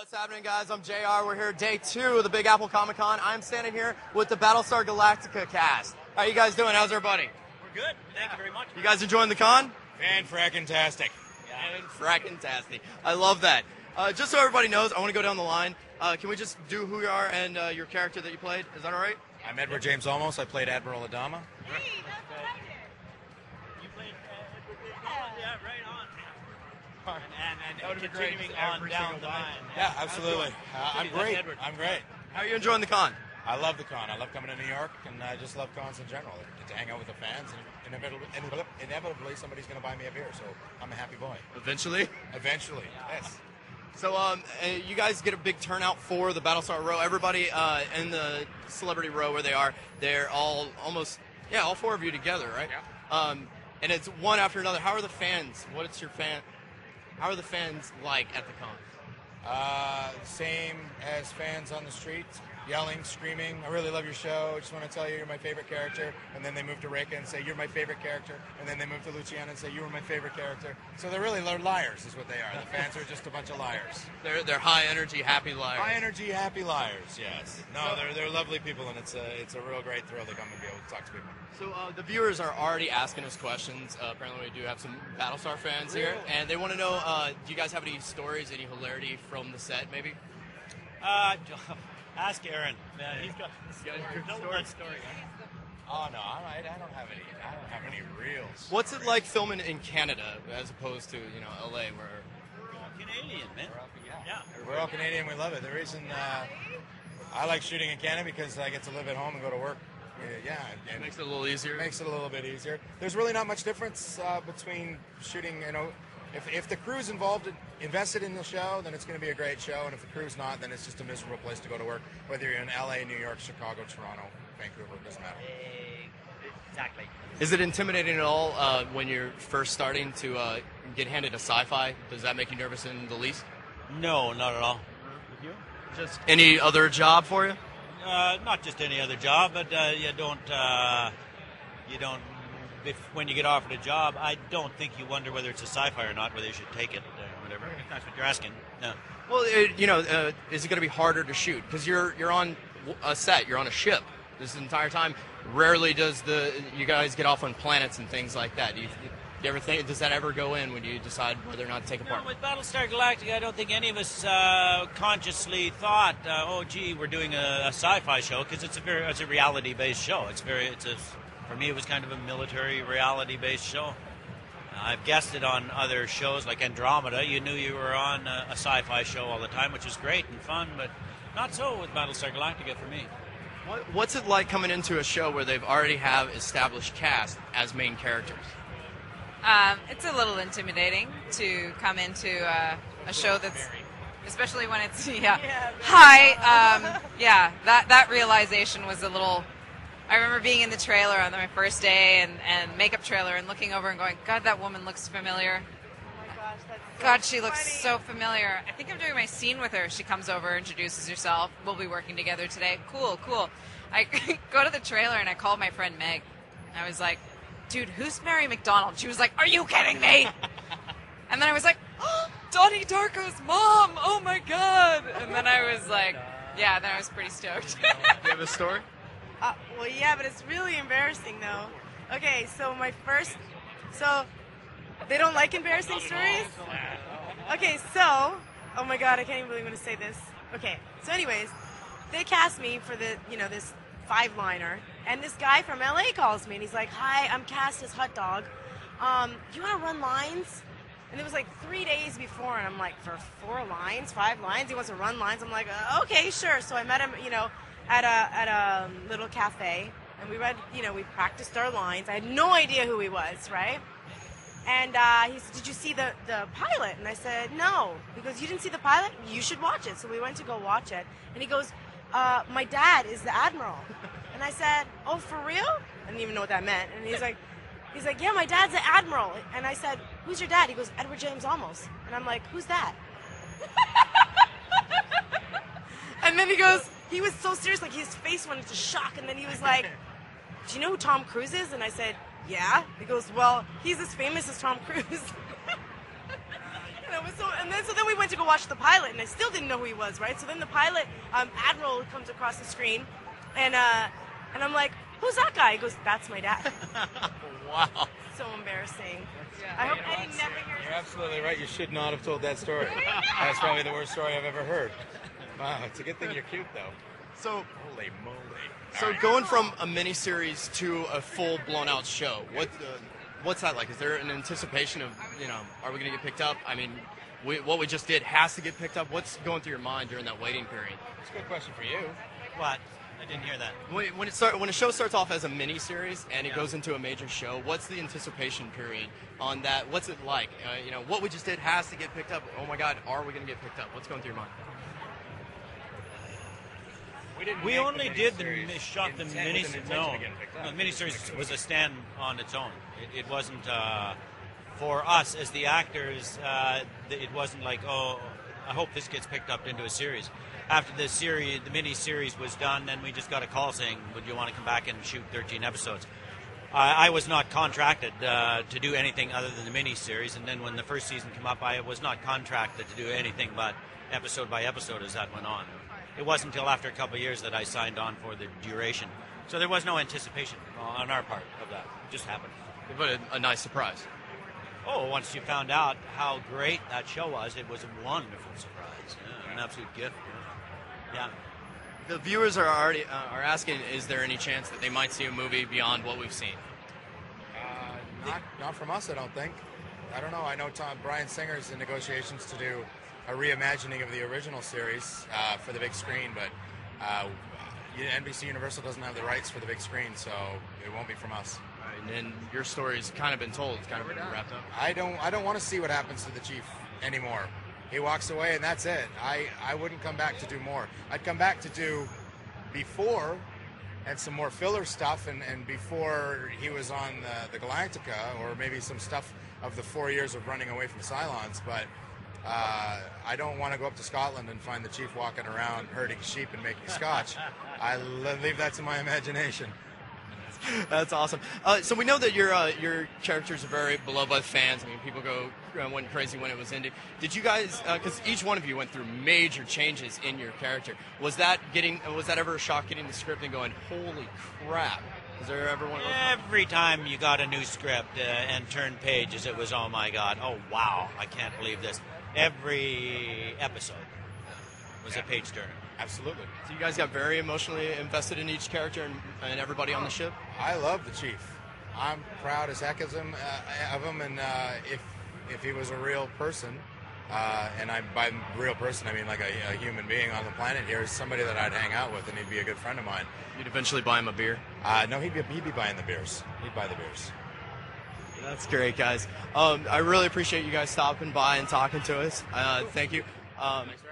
What's happening, guys? I'm JR. We're here day 2 of the Big Apple Comic Con. I'm standing here with the Battlestar Galactica cast. How you guys doing? How's everybody? We're good. Thank you very much. You guys enjoying the con? Fan-frackin-tastic. Fan-frackin-tastic. I love that. Just so everybody knows, I want to go down the line. Can we just do who you are and your character that you played? Is that all right? I'm Edward James Olmos. I played Admiral Adama. Hey, that's what I did. You played Edward James Olmos? Yeah, right on. And continuing on down the line. Yeah, absolutely. I'm great. I'm great. How are you enjoying the con? I love the con. I love coming to New York, and I just love cons in general. To hang out with the fans, and inevitably somebody's going to buy me a beer, so I'm a happy boy. Eventually? Eventually, yes. So you guys get a big turnout for the Battlestar row. Everybody in the celebrity row where they are, they're all almost, all 4 of you together, right? Yeah. And it's one after another. How are the fans? How are the fans like at the con? Same as fans on the streets, yelling, screaming, I really love your show, I just want to tell you you're my favorite character, and then they move to Reka and say you're my favorite character, and then they move to Luciana and say you were my favorite character. So they're liars is what they are. The fans are just a bunch of liars. They're high energy, happy liars. High energy, happy liars, yes. No, they're lovely people, and it's a real great thrill to come and be able to talk to people. So the viewers are already asking us questions. Apparently we do have some Battlestar fans here, and they want to know, do you guys have any stories, any hilarity from the set, maybe? Ask Aaron. He's got a story. Oh no, I don't have any reels. What's it like filming in Canada as opposed to LA, where We're all Canadian, man. We're all Canadian. We love it. The reason I like shooting in Canada because I get to live at home and go to work. And it makes it a little easier. Makes it a little bit easier. There's really not much difference between shooting. If the crew's invested in the show, then it's going to be a great show. And if the crew's not, then it's just a miserable place to go to work. Whether you're in LA, New York, Chicago, Toronto, Vancouver, it doesn't matter. Exactly. Is it intimidating at all when you're first starting to get handed a sci-fi? Does that make you nervous in the least? No, not at all. With you? Just any other job for you? Not just any other job, but you don't. When you get offered a job, I don't think you wonder whether it's a sci-fi or not, whether you should take it or whatever. If that's what you're asking. No. Well, is it going to be harder to shoot because you're on a set, you're on a ship this entire time? Rarely does you guys get off on planets and things like that. Do you ever think, does that ever go in when you decide whether or not to take a part? No, with Battlestar Galactica, I don't think any of us consciously thought, oh, gee, we're doing a sci-fi show, because it's a reality-based show. For me, it was kind of a military reality-based show. I've guessed it on other shows like Andromeda. You knew you were on a sci-fi show all the time, which was great and fun, but not so with Battlestar Galactica for me. What's it like coming into a show where they've already have established cast as main characters? It's a little intimidating to come into a show that's, especially when it's that realization was a little. I remember being in the trailer on my first day and makeup trailer and looking over and going, God, that woman looks familiar. Oh my gosh, that's so God, she funny. looks so familiar. I think I'm doing my scene with her. She comes over, introduces herself. We'll be working together today. Cool. I go to the trailer and I called my friend Meg. I was like, dude, who's Mary McDonald? She was like, are you kidding me? And then I was like, oh, Donnie Darko's mom. Oh my God. And then I was like, then I was pretty stoked. Do you have a story? Well, yeah, but it's really embarrassing, though. Okay, so they don't like embarrassing stories? Okay, so, oh my God, I can't even believe I'm going to say this. Okay, so anyways, they cast me for this 5-liner, and this guy from LA calls me, and he's like, hi, I'm cast as Hot Dog. Do you want to run lines? And it was like 3 days before, and I'm like, for 4 lines, 5 lines? He wants to run lines? I'm like, okay, sure. So I met him, at a little cafe, and we practiced our lines. I had no idea who he was, right? And he said, did you see the pilot? And I said, no. He goes, you didn't see the pilot? You should watch it. So we went to go watch it. And he goes, my dad is the admiral. And I said, oh, for real? I didn't even know what that meant. And he's like, yeah, my dad's the admiral. And I said, who's your dad? He goes, Edward James Olmos. And I'm like, who's that? And then he goes, he was so serious, like his face went into shock. And then he was like, do you know who Tom Cruise is? And I said, yeah. He goes, well, he's as famous as Tom Cruise. And I was So then we went to go watch the pilot, and I still didn't know who he was, right? So then the pilot, Admiral, comes across the screen, and I'm like, who's that guy? He goes, that's my dad. Wow. So embarrassing. I hope Eddie never hears. You're absolutely right. You should not have told that story. That's probably the worst story I've ever heard. Wow, it's a good thing you're cute, though. So, Holy moly. so going from a miniseries to a full blown-out show, what's that like? Is there an anticipation of, are we going to get picked up? I mean, what we just did has to get picked up. What's going through your mind during that waiting period? It's a good question for you. What? I didn't hear that. When a show starts off as a mini-series and it goes into a major show, what's the anticipation period on that? What's it like? What we just did has to get picked up. Oh my God, are we going to get picked up? What's going through your mind? We only did shot the miniseries. No, the miniseries was a stand on its own. It wasn't for us as the actors. It wasn't like, oh, I hope this gets picked up into a series. After the miniseries was done, then we just got a call saying, would you want to come back and shoot 13 episodes? I was not contracted to do anything other than the miniseries, and then when the first season came up, I was not contracted to do anything but episode by episode as that went on. It wasn't until after a couple of years that I signed on for the duration. So there was no anticipation on our part of that. It just happened. But a nice surprise. Oh, once you found out how great that show was, it was a wonderful surprise. Yeah, an absolute gift. Yeah. The viewers are already are asking, is there any chance that they might see a movie beyond what we've seen? Not from us, I don't think. I don't know. I know Bryan Singer's in negotiations to do a reimagining of the original series for the big screen, but NBC Universal doesn't have the rights for the big screen, so it won't be from us. And your story's kind of been told. It's kind of been wrapped up. I don't want to see what happens to the chief anymore. He walks away, and that's it. I wouldn't come back to do more. I'd come back to do before and some more filler stuff, and before he was on the Galactica, or maybe some stuff of the 4 years of running away from Cylons, but I don't want to go up to Scotland and find the chief walking around herding sheep and making scotch. I leave that to my imagination. That's awesome. So we know that your characters are very beloved by fans. I mean, people went crazy when it was ended. Did you guys? Because each one of you went through major changes in your character. Was that ever a shock getting the script and going, holy crap? Was there ever one of those? Every time you got a new script and turned pages, it was, oh my God, oh wow, I can't believe this. Every episode was a page turner. Absolutely. So you guys got very emotionally invested in each character and everybody on the ship? I love the chief. I'm proud as heck of him, and if he was a real person, and by real person I mean like a human being on the planet here, somebody that I'd hang out with, and he'd be a good friend of mine. You'd eventually buy him a beer? No, he'd be buying the beers. He'd buy the beers. That's great, guys. I really appreciate you guys stopping by and talking to us. Thank you. Thanks for